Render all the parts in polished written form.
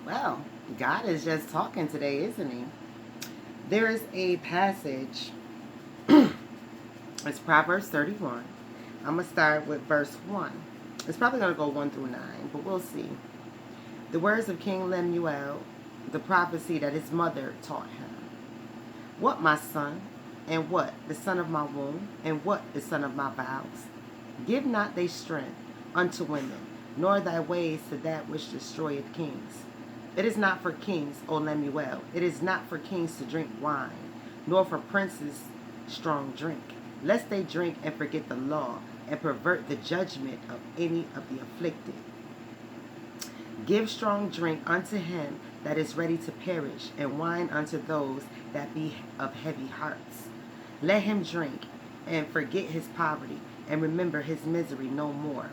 Well, God is just talking today, isn't He? There is a passage, it's Proverbs 31. I'm going to start with verse 1. It's probably going to go 1 through 9, but we'll see. The words of King Lemuel, the prophecy that his mother taught him. What, my son, and what, the son of my womb, and what, the son of my vows? Give not thy strength unto women, nor thy ways to that which destroyeth kings. It is not for kings, O Lemuel, it is not for kings to drink wine, nor for princes strong drink, lest they drink and forget the law, and pervert the judgment of any of the afflicted. Give strong drink unto him that is ready to perish, and wine unto those that be of heavy hearts. Let him drink, and forget his poverty, and remember his misery no more.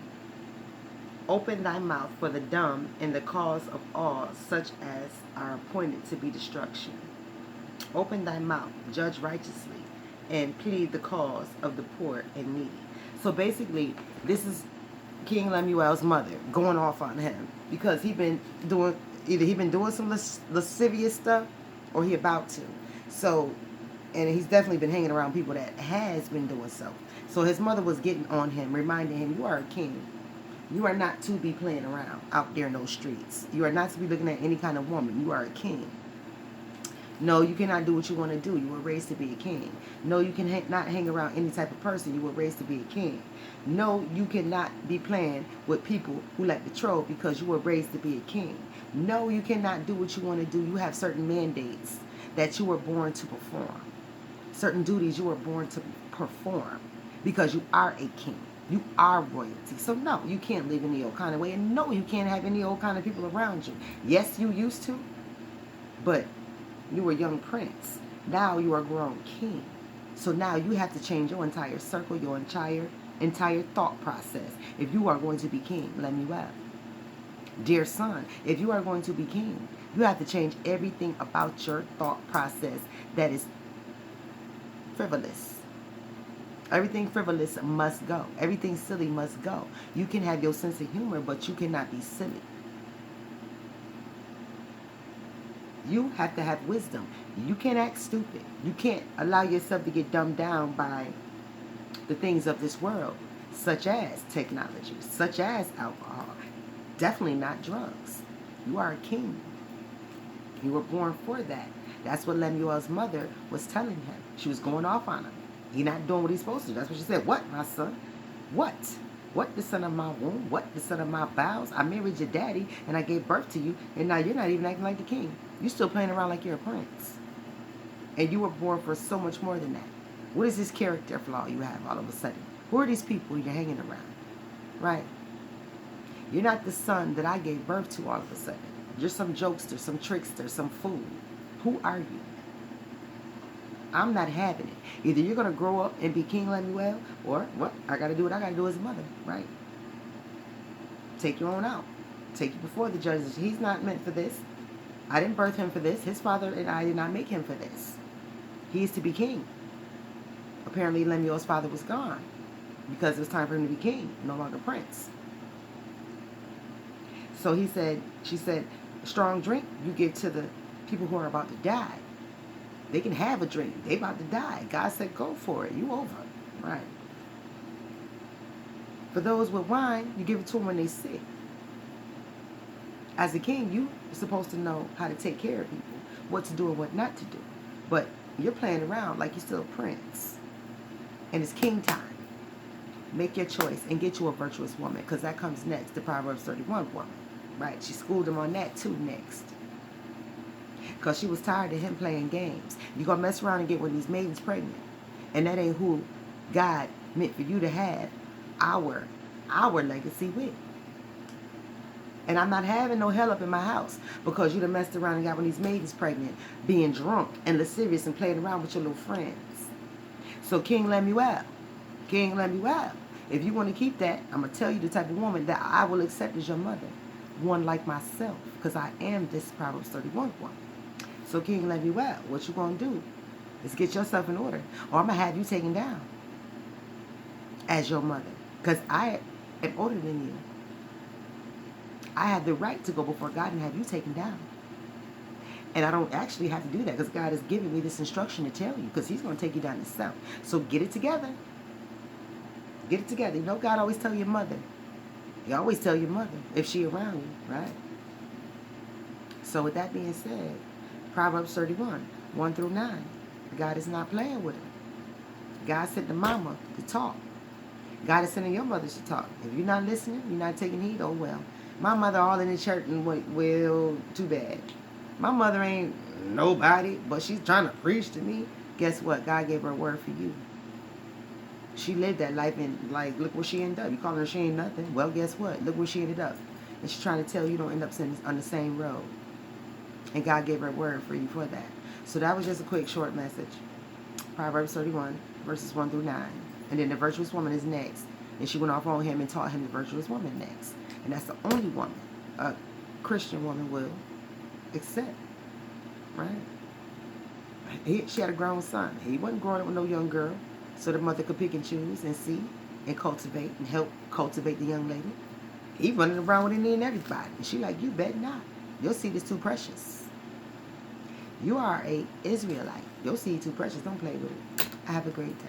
Open thy mouth for the dumb in the cause of all such as are appointed to be destruction. Open thy mouth, judge righteously, and plead the cause of the poor and needy. So basically, this is King Lemuel's mother going off on him because he been doing some lascivious stuff or he about to. So, and he's definitely been hanging around people that has been doing so. So his mother was getting on him, reminding him, you are a king. You are not to be playing around out there in those streets. You are not to be looking at any kind of woman. You are a king. No, you cannot do what you want to do. You were raised to be a king. No, you can not hang around any type of person. You were raised to be a king. No, you cannot be playing with people who like to troll because you were raised to be a king. No, you cannot do what you want to do. You have certain mandates that you were born to perform. Certain duties you were born to perform because you are a king. You are royalty. So no, you can't live any old kind of way. And no, you can't have any old kind of people around you. Yes, you used to, but you were a young prince. Now you are a grown king. So now you have to change your entire circle, your entire thought process. If you are going to be king, Lemuel. Dear son, if you are going to be king, you have to change everything about your thought process that is frivolous. Everything frivolous must go. Everything silly must go. You can have your sense of humor, but you cannot be silly. You have to have wisdom. You can't act stupid. You can't allow yourself to get dumbed down by the things of this world, such as technology, such as alcohol. Definitely not drugs. You are a king. You were born for that. That's what Lemuel's mother was telling him. She was going off on him. He's not doing what he's supposed to do. That's what she said. What, my son? What? What, the son of my womb? What, the son of my vows? I married your daddy and I gave birth to you, and now you're not even acting like the king. You're still playing around like you're a prince. And you were born for so much more than that. What is this character flaw you have all of a sudden? Who are these people you're hanging around? Right? You're not the son that I gave birth to all of a sudden. You're some jokester, some trickster, some fool. Who are you? I'm not having it. Either you're going to grow up and be King Lemuel, or what? I got to do what I got to do as a mother, right? Take your own out. Take it before the judges. He's not meant for this. I didn't birth him for this. His father and I did not make him for this. He is to be king. Apparently, Lemuel's father was gone because it was time for him to be king, no longer prince. So she said, strong drink you give to the people who are about to die. They can have a drink. They about to die. God said, go for it. You over. Right. For those with wine, you give it to them when they sick. As a king, you're supposed to know how to take care of people, what to do and what not to do. But you're playing around like you're still a prince. And it's king time. Make your choice and get you a virtuous woman, because that comes next, the Proverbs 31 woman. Right? She schooled him on that too next. Because she was tired of him playing games. You're going to mess around and get one of these maidens pregnant. And that ain't who God meant for you to have our legacy with. And I'm not having no hell up in my house because you done messed around and got one of these maidens pregnant, being drunk and lascivious and playing around with your little friends. So King Lemuel, if you want to keep that, I'm going to tell you the type of woman that I will accept as your mother. One like myself, because I am this Proverbs 31 woman. So King Lemuel, what you going to do is get yourself in order, or I'm going to have you taken down as your mother, because I am older than you. I have the right to go before God and have you taken down. And I don't actually have to do that because God has given me this instruction to tell you, because he's going to take you down himself. So get it together. Get it together. You know, God always tell your mother. You always tell your mother if she around you, right? So with that being said, Proverbs 31, 1 through 9. God is not playing with it. God sent the mama to talk. God is sending your mothers to talk. If you're not listening, you're not taking heed, oh well. My mother all in the church and went, well, too bad. My mother ain't nobody, but she's trying to preach to me. Guess what? God gave her a word for you. She lived that life and, like, look where she ended up. You calling her she ain't nothing? Well, guess what? Look where she ended up. And she's trying to tell you don't end up on the same road. And God gave her a word for you for that. So that was just a quick, short message. Proverbs 31, verses 1 through 9. And then the virtuous woman is next. And she went off on him and taught him the virtuous woman next. And that's the only woman a Christian woman will accept. Right? She had a grown son. He wasn't growing up with no young girl. So the mother could pick and choose and see and cultivate and help cultivate the young lady. He running around with any and everybody. And she like, you bet not. Your seed is too precious. You are a Israelite. Your seed too precious. Don't play with it. Have a great day.